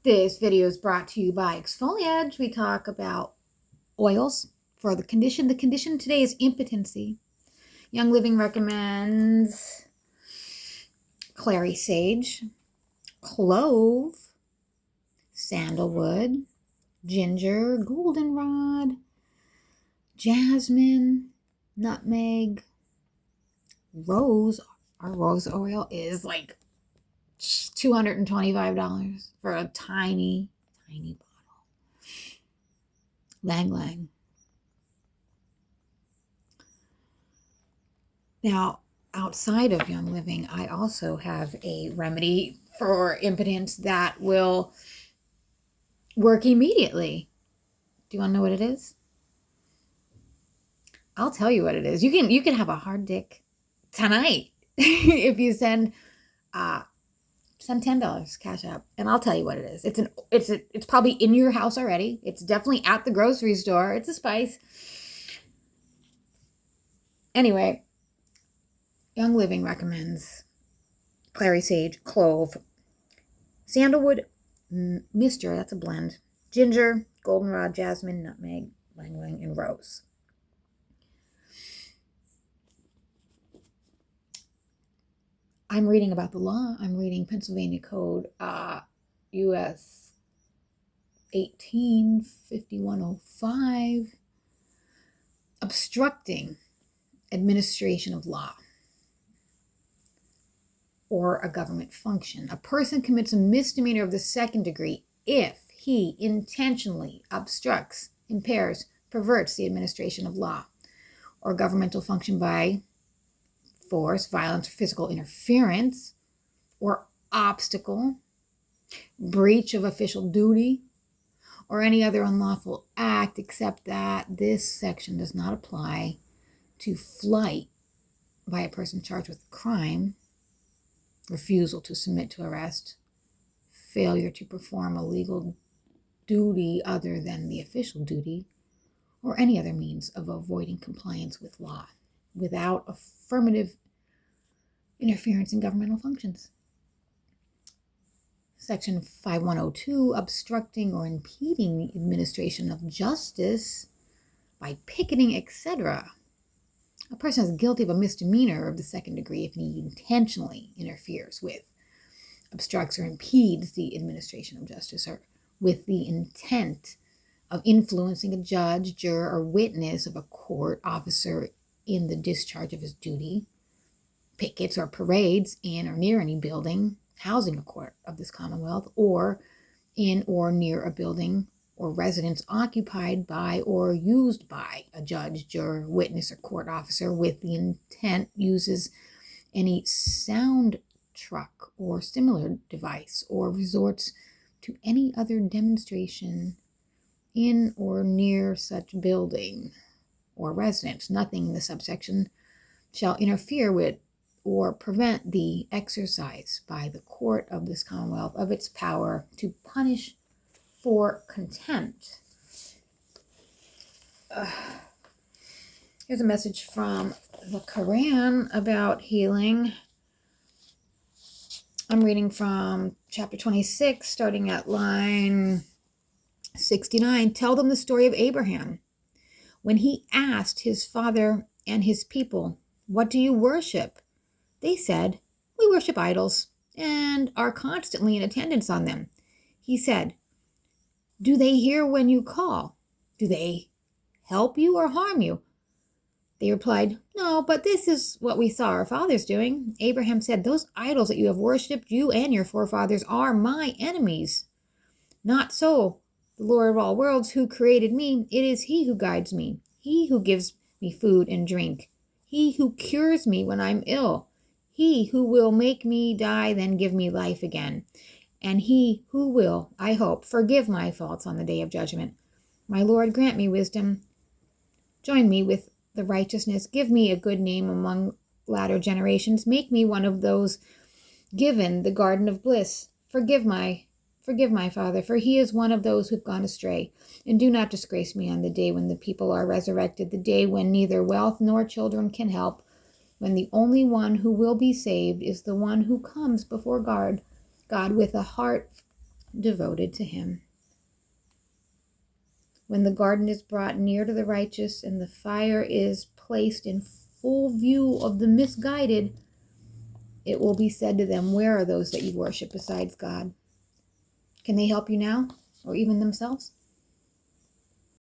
This video is brought to you by Exfoliage. We talk about oils for the condition. The condition today is impotency. Young Living recommends clary sage, clove, sandalwood, ginger, goldenrod, jasmine, nutmeg, rose. Our rose oil is like $225 for a tiny bottle. Lang Lang. Now, outside of Young Living, I also have a remedy for impotence that will work immediately. Do you want to know what it is? I'll tell you what it is. You can have a hard dick tonight if you send $10 cash app, and I'll tell you what it is. It's probably in your house already. It's definitely at the grocery store. It's a spice. Anyway, Young Living recommends clary sage, clove, sandalwood, mixture, that's a blend, ginger, goldenrod, jasmine, nutmeg, lang lang, and rose. I'm reading about the law. I'm reading Pennsylvania Code US 185105, obstructing administration of law or a government function. A person commits a misdemeanor of the second degree if he intentionally obstructs, impairs, perverts the administration of law or governmental function by force, violence, or physical interference, or obstacle, breach of official duty, or any other unlawful act, except that this section does not apply to flight by a person charged with a crime, refusal to submit to arrest, failure to perform a legal duty other than the official duty, or any other means of avoiding compliance with law without affirmative interference in governmental functions. Section 5102, obstructing or impeding the administration of justice by picketing, etc. A person is guilty of a misdemeanor of the second degree if he intentionally interferes with, obstructs, or impedes the administration of justice, or with the intent of influencing a judge, juror, or witness of a court officer in the discharge of his duty, pickets or parades in or near any building housing a court of this Commonwealth, or in or near a building or residence occupied by or used by a judge, juror, witness, or court officer with the intent, uses any sound truck or similar device, or resorts to any other demonstration in or near such building or residence. Nothing in the subsection shall interfere with or prevent the exercise by the court of this Commonwealth of its power to punish for contempt. Here's a message from the Quran about healing. I'm reading from chapter 26, starting at line 69. Tell them the story of Abraham. When he asked his father and his people, "What do you worship?" they said, "We worship idols and are constantly in attendance on them." He said, "Do they hear when you call? Do they help you or harm you?" They replied, "No, but this is what we saw our fathers doing." Abraham said, "Those idols that you have worshipped, you and your forefathers, are my enemies. Not so. The Lord of all worlds, who created me, it is he who guides me, he who gives me food and drink, he who cures me when I'm ill, he who will make me die, then give me life again, and he who will, I hope, forgive my faults on the day of judgment. My Lord, grant me wisdom. Join me with the righteousness. Give me a good name among latter generations. Make me one of those given the garden of bliss. Forgive my father, for he is one of those who've gone astray. And do not disgrace me on the day when the people are resurrected, the day when neither wealth nor children can help, when the only one who will be saved is the one who comes before God with a heart devoted to him. When the garden is brought near to the righteous and the fire is placed in full view of the misguided, it will be said to them, where are those that you worship besides God? Can they help you now, or even themselves?